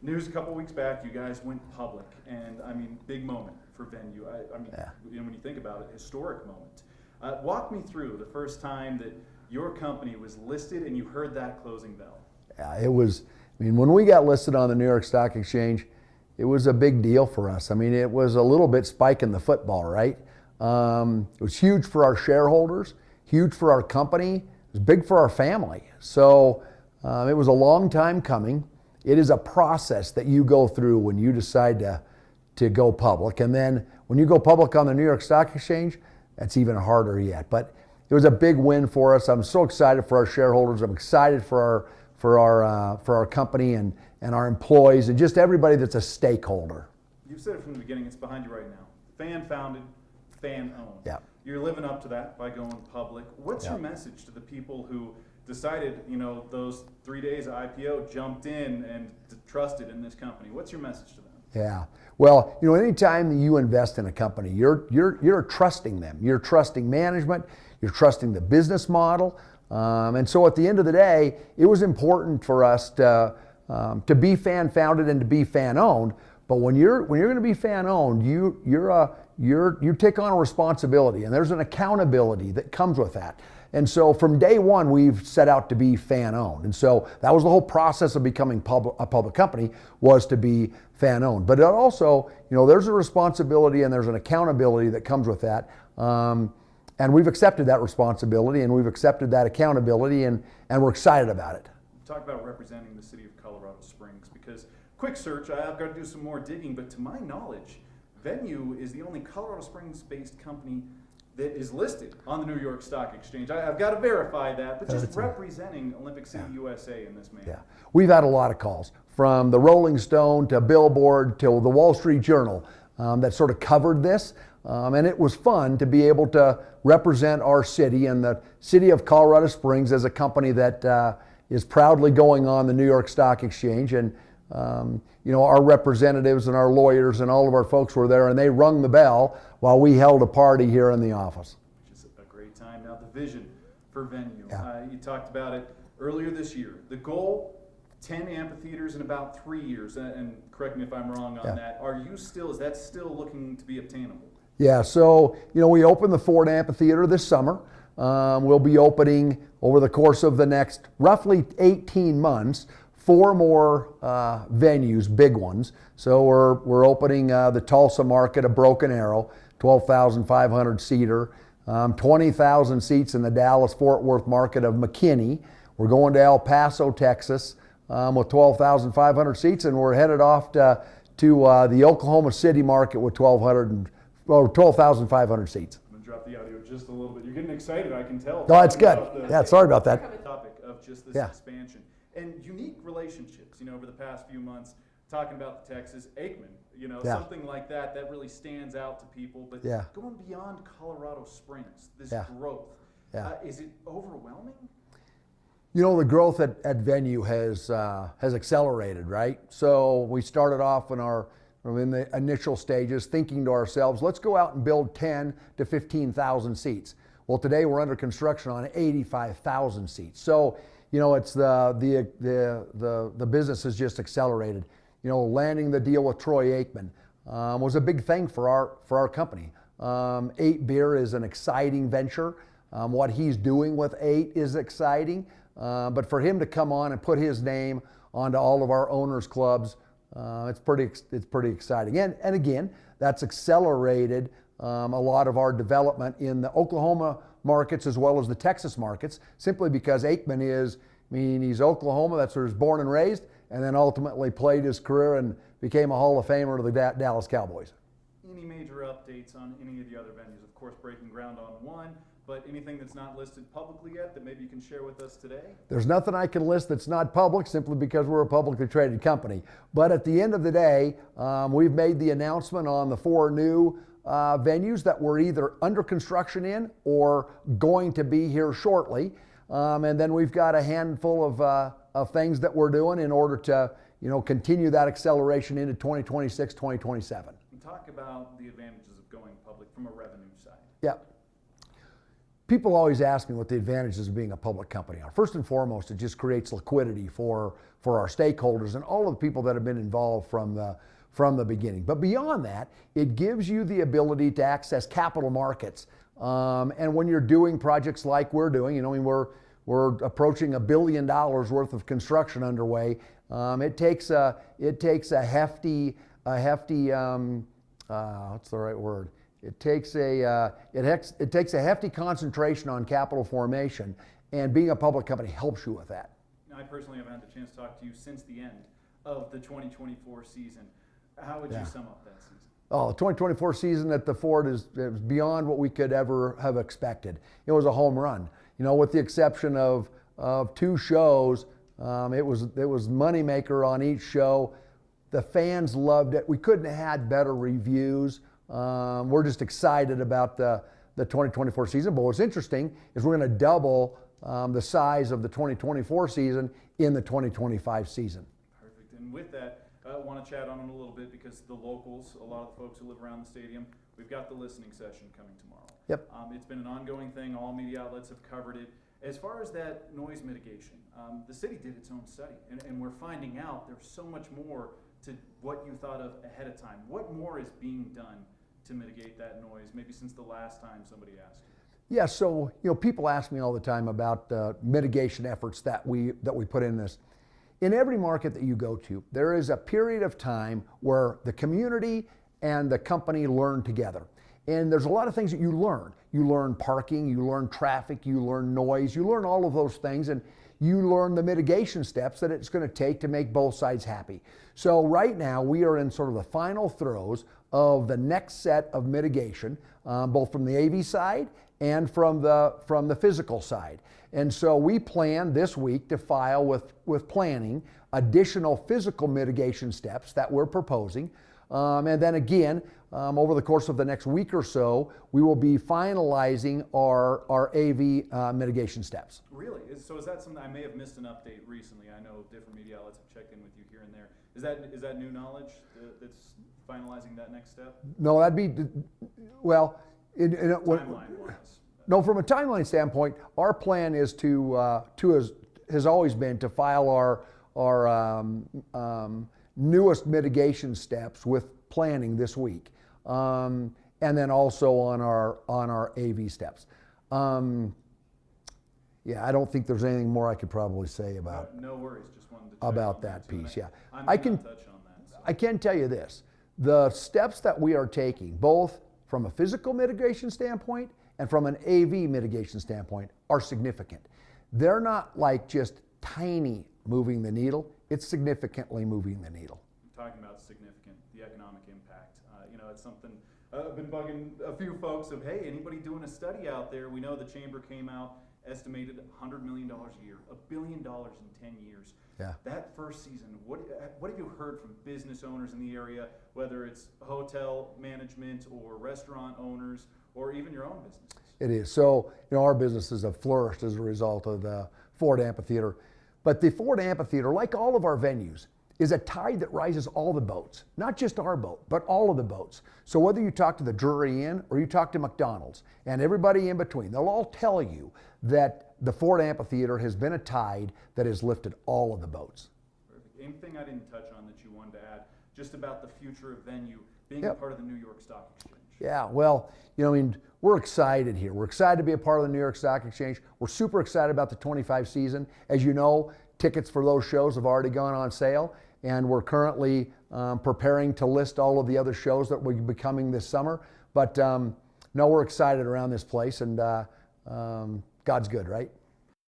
News a couple weeks back, you guys went public, and I mean, big moment for VENU. When you think about it, historic moment. Walk me through the first time that your company was listed and you heard that closing bell. Yeah, it was, when we got listed on the New York Stock Exchange, it was a big deal for us. It was a little bit spiking the football, right? It was huge for our shareholders, huge for our company, it was big for our family. So it was a long time coming. It is a process that you go through when you decide to go public. And then when you go public on the New York Stock Exchange, that's even harder yet. But it was a big win for us. I'm so excited for our shareholders. I'm excited for our company and our employees and just everybody that's a stakeholder. You've said it from the beginning, it's behind you right now. Fan founded, fan owned. Yeah. You're living up to that by going public. What's your message to the people who decided, those 3 days of IPO, jumped in and trusted in this company? What's your message to them? Yeah. Well, anytime you invest in a company, you're trusting them. You're trusting management. You're trusting the business model. And so at the end of the day, it was important for us to be fan founded and to be fan owned. But when you're going to be fan owned, you take on a responsibility, and there's an accountability that comes with that. And so from day one, we've set out to be fan owned. And so that was the whole process of becoming a public company, was to be fan owned. But it also, there's a responsibility and there's an accountability that comes with that. And we've accepted that responsibility and we've accepted that accountability, and we're excited about it. Talk about representing the city of Colorado Springs, because quick search, I've got to do some more digging, but to my knowledge, VENU is the only Colorado Springs-based company that is listed on the New York Stock Exchange. I've got to verify that, but just representing Olympic City, USA in this manner. Yeah, we've had a lot of calls from the Rolling Stone to Billboard to the Wall Street Journal that sort of covered this. And it was fun to be able to represent our city and the city of Colorado Springs as a company that is proudly going on the New York Stock Exchange. And our representatives and our lawyers and all of our folks were there, and they rung the bell while we held a party here in the office. Which is a great time. Now the vision for VENU. You talked about it earlier this year. The goal, 10 amphitheaters in about 3 years. And correct me if I'm wrong on that. Is that still looking to be obtainable? Yeah, so, we opened the Ford Amphitheater this summer. We'll be opening over the course of the next roughly 18 months, 4 more venues, big ones. So we're opening the Tulsa market of Broken Arrow, 12,500 seater, 20,000 seats in the Dallas-Fort Worth market of McKinney. We're going to El Paso, Texas, with 12,500 seats, and we're headed off to the Oklahoma City market with 12,500 seats. I'm going to drop the audio just a little bit. You're getting excited, I can tell. No, it's good. Sorry about that. Topic of just this expansion and unique relationships, over the past few months, talking about the Texas Aikman, something like that really stands out to people. But going beyond Colorado Springs, this growth, is it overwhelming? The growth at VENU has accelerated, right? So we started off in the initial stages thinking to ourselves, let's go out and build 10 to 15,000 seats. Well, today we're under construction on 85,000 seats. So, it's the business has just accelerated. Landing the deal with Troy Aikman was a big thing for our company. 8 Beer is an exciting venture. What he's doing with 8 is exciting. But for him to come on and put his name onto all of our owners clubs, it's pretty exciting. And again, that's accelerated a lot of our development in the Oklahoma markets as well as the Texas markets, simply because Aikman he's Oklahoma, that's where he was born and raised, and then ultimately played his career and became a Hall of Famer of the Dallas Cowboys. Any major updates on any of the other venues? Of course, breaking ground on one, but anything that's not listed publicly yet that maybe you can share with us today? There's nothing I can list that's not public, simply because we're a publicly traded company. But at the end of the day, we've made the announcement on the 4 new venues that we're either under construction in or going to be here shortly. And then we've got a handful of things that we're doing in order to continue that acceleration into 2026, 2027. And talk about the advantages of going public from a revenue side. Yeah. people always ask me what the advantages of being a public company are. First and foremost, it just creates liquidity for our stakeholders and all of the people that have been involved from the beginning. But beyond that, it gives you the ability to access capital markets. And when you're doing projects like we're doing, we're approaching $1 billion worth of construction underway. It takes a hefty what's the right word? It takes a hefty concentration on capital formation, and being a public company helps you with that. I personally haven't had the chance to talk to you since the end of the 2024 season. How would you sum up that season? Oh, the 2024 season at the Ford is beyond what we could ever have expected. It was a home run. With the exception of 2 shows, it was moneymaker on each show. The fans loved it. We couldn't have had better reviews. We're just excited about the 2024 season. But what's interesting is we're going to double the size of the 2024 season in the 2025 season. Perfect. And with that, I want to chat on it a little bit because the locals, a lot of the folks who live around the stadium, we've got the listening session coming tomorrow. Yep. It's been an ongoing thing. All media outlets have covered it. As far as that noise mitigation, the city did its own study, and we're finding out there's so much more to what you thought of ahead of time. What more is being done to mitigate that noise, maybe since the last time somebody asked you? Yeah, so people ask me all the time about mitigation efforts that we put in this. In every market that you go to, there is a period of time where the community and the company learn together. And there's a lot of things that you learn. You learn parking, you learn traffic, you learn noise, you learn all of those things, and you learn the mitigation steps that it's going to take to make both sides happy. So right now we are in sort of the final throes of the next set of mitigation, both from the AV side and from the physical side. And so we plan this week to file with planning additional physical mitigation steps that we're proposing. And then again, over the course of the next week or so, we will be finalizing our AV mitigation steps. Really? So is that something, I may have missed an update recently. I know different media outlets have checked in with you here and there. Is that new knowledge that's finalizing that next step? No, that'd be, well, timeline-wise. No, from a timeline standpoint, our plan is has always been to file our newest mitigation steps with planning this week, and then also on our AV steps. Yeah, I don't think there's anything more I could probably say about. No worries, just wanted to check about on that piece. Yeah, I can touch on that. So. I can tell you this: the steps that we are taking, both from a physical mitigation standpoint and from an AV mitigation standpoint, are significant. They're not like just tiny moving the needle; it's significantly moving the needle. Talking about significant, the economic impact. It's something I've been bugging a few folks of, hey, anybody doing a study out there? We know the chamber came out, estimated $100 million a year, $1 billion in 10 years. Yeah. That first season, what have you heard from business owners in the area, whether it's hotel management or restaurant owners or even your own businesses? It is. So, our businesses have flourished as a result of the Ford Amphitheater. But the Ford Amphitheater, like all of our venues, is a tide that rises all the boats, not just our boat, but all of the boats. So whether you talk to the Drury Inn or you talk to McDonald's and everybody in between, they'll all tell you that the Ford Amphitheater has been a tide that has lifted all of the boats. Perfect. Anything I didn't touch on that you wanted to add, just about the future of VENU being a part of the New York Stock Exchange? Yeah, well, we're excited here. We're excited to be a part of the New York Stock Exchange. We're super excited about the 25 season. As you know, tickets for those shows have already gone on sale, and we're currently preparing to list all of the other shows that will be coming this summer. But no, we're excited around this place, and God's good, right?